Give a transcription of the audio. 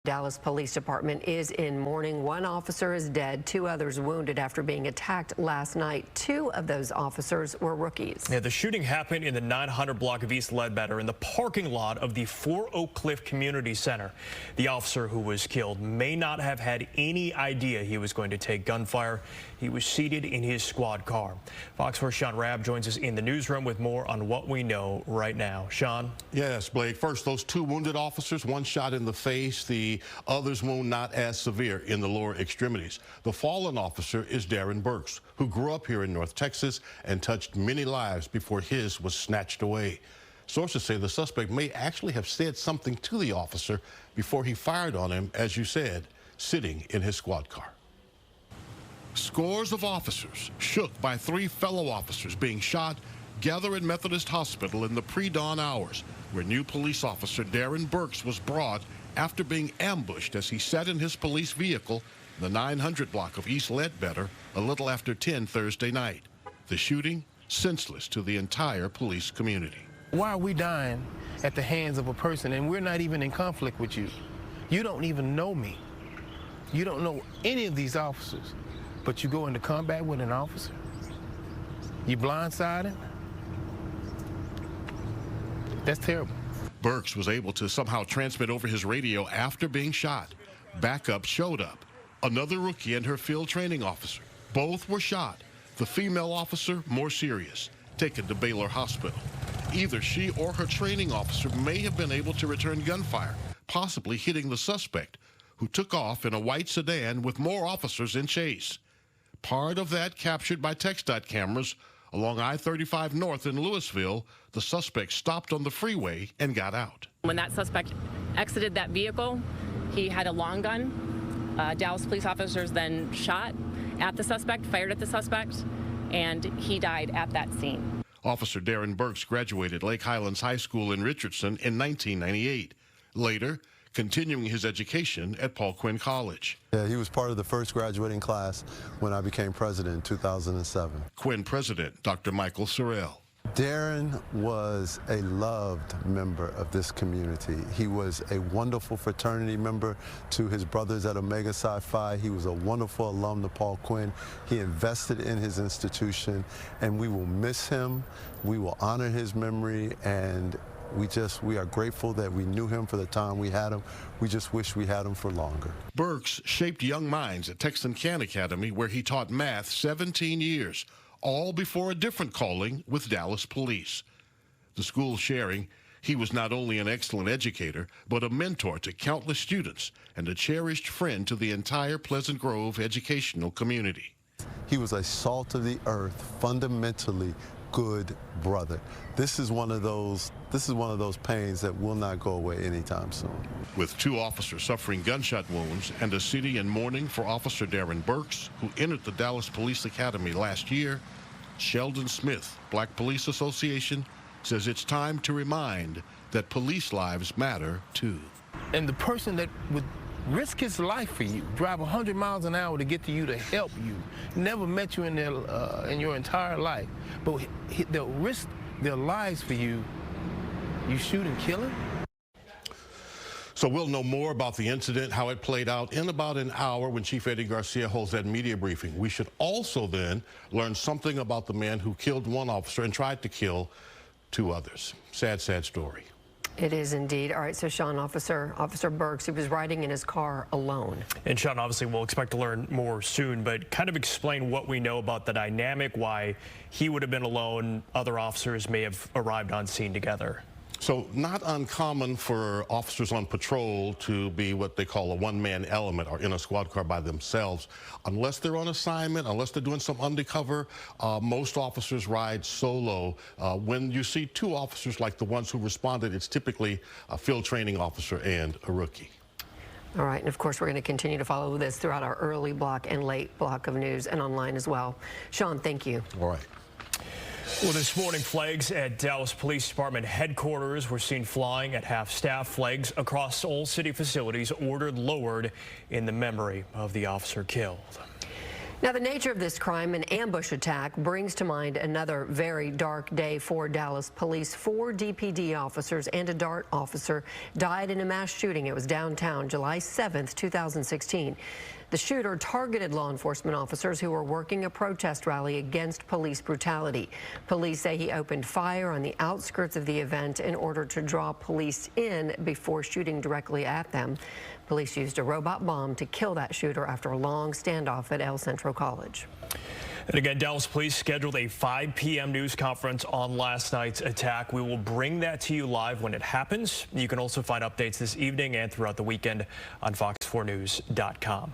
Dallas Police Department is in mourning. One officer is dead, 2 others wounded after being attacked last night. 2 of those officers were rookies. Yeah, the shooting happened in the 900 block of East Ledbetter in the parking lot of the 4 Oak Cliff Community Center. The officer who was killed may not have had any idea he was going to take gunfire. He was seated in his squad car. Fox 4's Sean Rabb joins us in the newsroom with more on what we know right now. Sean? Yes, Blake. First, those 2 wounded officers, 1 shot in the face. The others wound not as severe in the lower extremities. The fallen officer is Darron Burks, who grew up here in North Texas and touched many lives before his was snatched away. Sources say the suspect may actually have said something to the officer before he fired on him, as you said, sitting in his squad car. Scores of officers, shook by 3 fellow officers being shot, gather at Methodist Hospital in the pre-dawn hours, where new police officer Darron Burks was brought after being ambushed as he sat in his police vehicle in the 900 block of East Ledbetter a little after 10 Thursday night. The shooting, senseless to the entire police community. Why are we dying at the hands of a person and we're not even in conflict with you? You don't even know me. You don't know any of these officers, but you go into combat with an officer? You blindside him? That's terrible. Burks was able to somehow transmit over his radio after being shot. Backup showed up. Another rookie and her field training officer. Both were shot. The female officer more serious, taken to Baylor Hospital. Either she or her training officer may have been able to return gunfire, possibly hitting the suspect, who took off in a white sedan with more officers in chase. Part of that captured by TxDOT cameras along I-35 North in Louisville. The suspect stopped on the freeway and got out. When that suspect exited that vehicle, he had a long gun. Dallas police officers then shot at the suspect, fired at the suspect, and he died at that scene. Officer Darron Burks graduated Lake Highlands High School in Richardson in 1998. Later, continuing his education at Paul Quinn College. Yeah, he was part of the first graduating class when I became president in 2007. Quinn president, Dr. Michael Sorrell. Darron was a loved member of this community. He was a wonderful fraternity member to his brothers at Omega Psi Phi. He was a wonderful alum to Paul Quinn. He invested in his institution, and we will miss him. We will honor his memory, and we are grateful that we knew him for the time we had him. We just wish we had him for longer. Burks shaped young minds at Texan-Can Academy, where he taught math 17 years, all before a different calling with Dallas Police. The school sharing, he was not only an excellent educator, but a mentor to countless students and a cherished friend to the entire Pleasant Grove educational community. He was a salt of the earth, fundamentally good brother. This is one of those pains that will not go away anytime soon. With 2 officers suffering gunshot wounds and a city in mourning for Officer Darron Burks, who entered the Dallas Police Academy last year, Sheldon Smith, Black Police Association, says it's time to remind that police lives matter too. And the person that would risk his life for you, drive 100 miles an hour to get to you to help you, never met you in your entire life, but they'll risk their lives for you, you shoot and kill him? So we'll know more about the incident, how it played out, in about an hour when Chief Eddie Garcia holds that media briefing. We should also then learn something about the man who killed 1 officer and tried to kill 2 others. Sad, sad story. It is indeed. All right, so Sean, Officer Burks, he was riding in his car alone. And Sean, obviously we'll expect to learn more soon, but kind of explain what we know about the dynamic, why he would have been alone, other officers may have arrived on scene together. So not uncommon for officers on patrol to be what they call a one-man element, or in a squad car by themselves. Unless they're on assignment, unless they're doing some undercover, most officers ride solo. When you see 2 officers like the ones who responded, it's typically a field training officer and a rookie. All right, and of course we're going to continue to follow this throughout our early block and late block of news and online as well. Sean, thank you. All right. Well, this morning, flags at Dallas Police Department headquarters were seen flying at half-staff. Flags across all city facilities ordered lowered in the memory of the officer killed. Now, the nature of this crime, an ambush attack, brings to mind another very dark day for Dallas police. 4 DPD officers and a DART officer died in a mass shooting. It was downtown, July 7th, 2016. The shooter targeted law enforcement officers who were working a protest rally against police brutality. Police say he opened fire on the outskirts of the event in order to draw police in before shooting directly at them. Police used a robot bomb to kill that shooter after a long standoff at El Centro College. And again, Dallas police scheduled a 5 p.m. news conference on last night's attack. We will bring that to you live when it happens. You can also find updates this evening and throughout the weekend on fox4news.com.